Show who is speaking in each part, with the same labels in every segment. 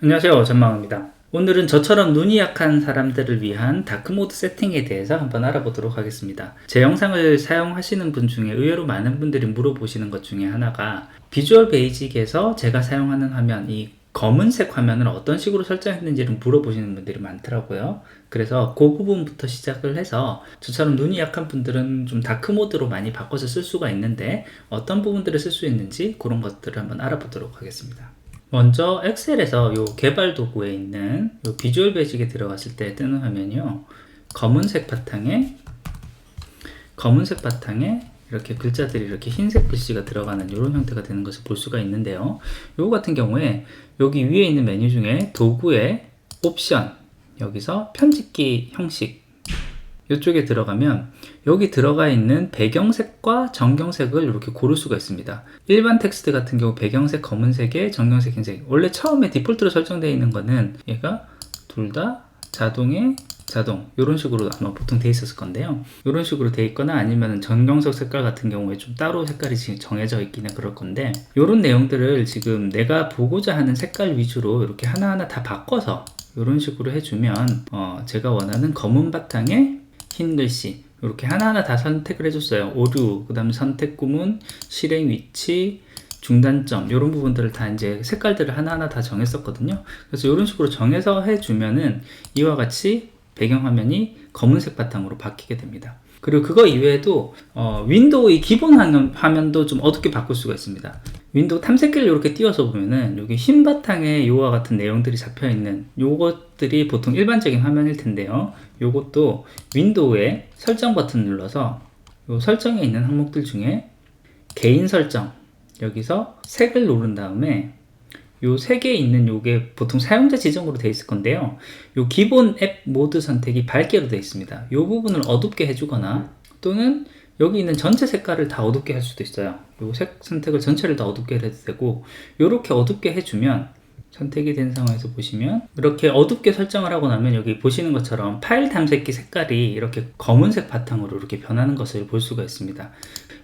Speaker 1: 안녕하세요, 전망입니다. 오늘은 저처럼 눈이 약한 사람들을 위한 다크모드 세팅에 대해서 한번 알아보도록 하겠습니다. 제 영상을 사용하시는 분 중에 의외로 많은 분들이 물어보시는 것 중에 하나가 비주얼 베이직에서 제가 사용하는 화면, 이 검은색 화면을 어떤 식으로 설정했는지를 물어보시는 분들이 많더라고요. 그래서 그 부분부터 시작을 해서 저처럼 눈이 약한 분들은 좀 다크모드로 많이 바꿔서 쓸 수가 있는데 어떤 부분들을 쓸 수 있는지 그런 것들을 한번 알아보도록 하겠습니다. 먼저 엑셀에서 요 개발 도구에 있는 요 비주얼 베이직에 들어갔을 때 뜨는 화면이요. 검은색 바탕에 이렇게 글자들이 이렇게 흰색 글씨가 들어가는 이런 형태가 되는 것을 볼 수가 있는데요. 요거 같은 경우에 여기 위에 있는 메뉴 중에 도구의 옵션, 여기서 편집기 형식 이쪽에 들어가면 여기 들어가 있는 배경색과 정경색을 이렇게 고를 수가 있습니다. 일반 텍스트 같은 경우 배경색 검은색에 정경색 흰색, 원래 처음에 디폴트로 설정되어 있는 거는 얘가 둘 다 자동 이런 식으로 아마 보통 돼 있었을 건데요. 이런 식으로 돼 있거나 아니면 정경색 색깔 같은 경우에 좀 따로 색깔이 정해져 있기는 그럴 건데, 이런 내용들을 지금 내가 보고자 하는 색깔 위주로 이렇게 하나하나 다 바꿔서 이런 식으로 해주면 제가 원하는 검은 바탕에 흰 글씨 이렇게 하나하나 다 선택을 해줬어요. 오류, 그 다음에 선택 구문, 실행 위치, 중단점 이런 부분들을 다 이제 색깔들을 하나하나 다 정했었거든요. 그래서 이런 식으로 정해서 해주면은 이와 같이 배경화면이 검은색 바탕으로 바뀌게 됩니다. 그리고 그거 이외에도 윈도우의 기본 화면도 좀 어둡게 바꿀 수가 있습니다. 윈도우 탐색기를 이렇게 띄워서 보면은 여기 흰 바탕에 요와 같은 내용들이 잡혀 있는 요것들이 보통 일반적인 화면일 텐데요. 요것도 윈도우에 설정 버튼 눌러서 요 설정에 있는 항목들 중에 개인 설정, 여기서 색을 누른 다음에 요 세 개 있는 요게 보통 사용자 지정으로 되어 있을 건데요. 요 기본 앱 모드 선택이 밝게로 되어 있습니다. 요 부분을 어둡게 해주거나 또는 여기 있는 전체 색깔을 다 어둡게 할 수도 있어요. 요 색 선택을 전체를 다 어둡게 해도 되고, 요렇게 어둡게 해주면 선택이 된 상황에서 보시면 이렇게 어둡게 설정을 하고 나면 여기 보시는 것처럼 파일 탐색기 색깔이 이렇게 검은색 바탕으로 이렇게 변하는 것을 볼 수가 있습니다.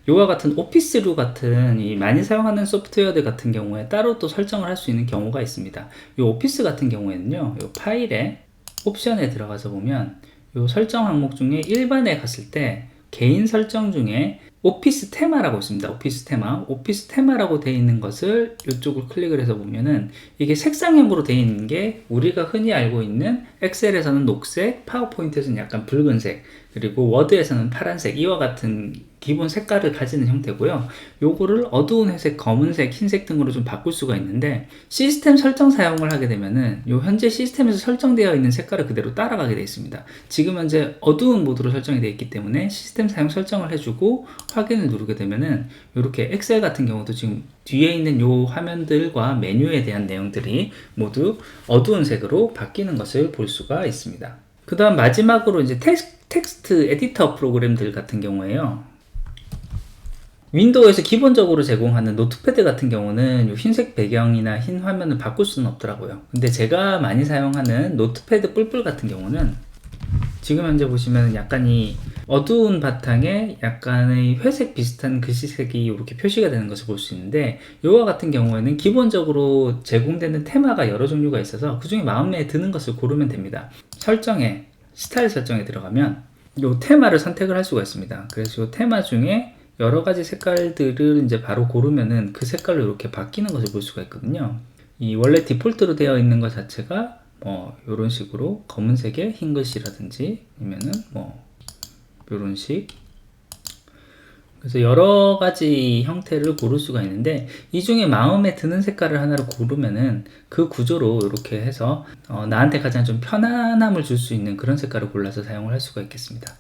Speaker 1: 이와 같은 오피스류 같은 이 많이 사용하는 소프트웨어들 같은 경우에 따로 또 설정을 할 수 있는 경우가 있습니다. 이 오피스 같은 경우에는요, 이 파일에 옵션에 들어가서 보면 이 설정 항목 중에 일반에 갔을 때 개인 설정 중에 오피스 테마라고 있습니다. 오피스 테마라고 되어 있는 것을 이쪽을 클릭을 해서 보면은 이게 색상형으로 되어 있는 게 우리가 흔히 알고 있는 엑셀에서는 녹색, 파워포인트에서는 약간 붉은색, 그리고 워드에서는 파란색, 이와 같은 기본 색깔을 가지는 형태고요. 요거를 어두운 회색, 검은색, 흰색 등으로 좀 바꿀 수가 있는데, 시스템 설정 사용을 하게 되면은 요 현재 시스템에서 설정되어 있는 색깔을 그대로 따라가게 되어 있습니다. 지금 현재 어두운 모드로 설정이 되어 있기 때문에 시스템 사용 설정을 해주고 확인을 누르게 되면은 이렇게 엑셀 같은 경우도 지금 뒤에 있는 요 화면들과 메뉴에 대한 내용들이 모두 어두운 색으로 바뀌는 것을 볼 수가 있습니다. 그 다음 마지막으로 이제 텍스트 에디터 프로그램들 같은 경우에요. 윈도우에서 기본적으로 제공하는 노트패드 같은 경우는 이 흰색 배경이나 흰 화면을 바꿀 수는 없더라고요. 근데 제가 많이 사용하는 노트패드 뿔뿔 같은 경우는 지금 현재 보시면 약간 이 어두운 바탕에 약간의 회색 비슷한 글씨색이 이렇게 표시가 되는 것을 볼 수 있는데, 이와 같은 경우에는 기본적으로 제공되는 테마가 여러 종류가 있어서 그 중에 마음에 드는 것을 고르면 됩니다. 설정에 스타일 설정에 들어가면 이 테마를 선택을 할 수가 있습니다. 그래서 이 테마 중에 여러 가지 색깔들을 이제 바로 고르면은 그 색깔로 이렇게 바뀌는 것을 볼 수가 있거든요. 이 원래 디폴트로 되어 있는 것 자체가 이런 식으로 검은색의 흰 글씨라든지 아니면은 이런 식, 그래서 여러 가지 형태를 고를 수가 있는데, 이 중에 마음에 드는 색깔을 하나를 고르면은 그 구조로 이렇게 해서 나한테 가장 좀 편안함을 줄 수 있는 그런 색깔을 골라서 사용을 할 수가 있겠습니다.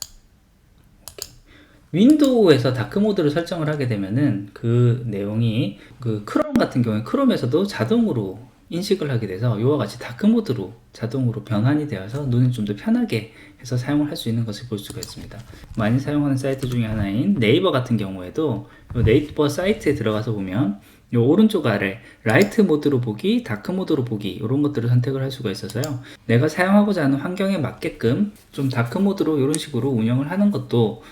Speaker 1: 윈도우에서 다크모드를 설정을 하게 되면은 그 내용이 그 크롬 같은 경우에 크롬에서도 자동으로 인식을 하게 돼서 이와 같이 다크모드로 자동으로 변환이 되어서 눈을 좀 더 편하게 해서 사용을 할 수 있는 것을 볼 수가 있습니다. 많이 사용하는 사이트 중에 하나인 네이버 같은 경우에도 네이버 사이트에 들어가서 보면 이 오른쪽 아래 라이트 모드로 보기, 다크 모드로 보기 이런 것들을 선택을 할 수가 있어서요. 내가 사용하고자 하는 환경에 맞게끔 좀 다크 모드로 이런 식으로 운영을 하는 것도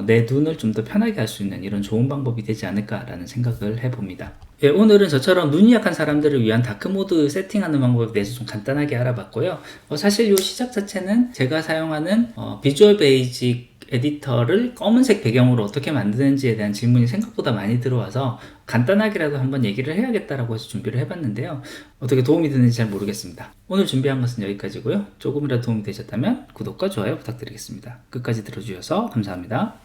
Speaker 1: 내 눈을 좀 더 편하게 할 수 있는 이런 좋은 방법이 되지 않을까라는 생각을 해봅니다. 예, 오늘은 저처럼 눈이 약한 사람들을 위한 다크모드 세팅하는 방법에 대해서 좀 간단하게 알아봤고요. 사실 이 시작 자체는 제가 사용하는 비주얼 베이직 에디터를 검은색 배경으로 어떻게 만드는지에 대한 질문이 생각보다 많이 들어와서 간단하게라도 한번 얘기를 해야겠다라고 해서 준비를 해봤는데요. 어떻게 도움이 되는지 잘 모르겠습니다. 오늘 준비한 것은 여기까지고요. 조금이라도 도움이 되셨다면 구독과 좋아요 부탁드리겠습니다. 끝까지 들어주셔서 감사합니다.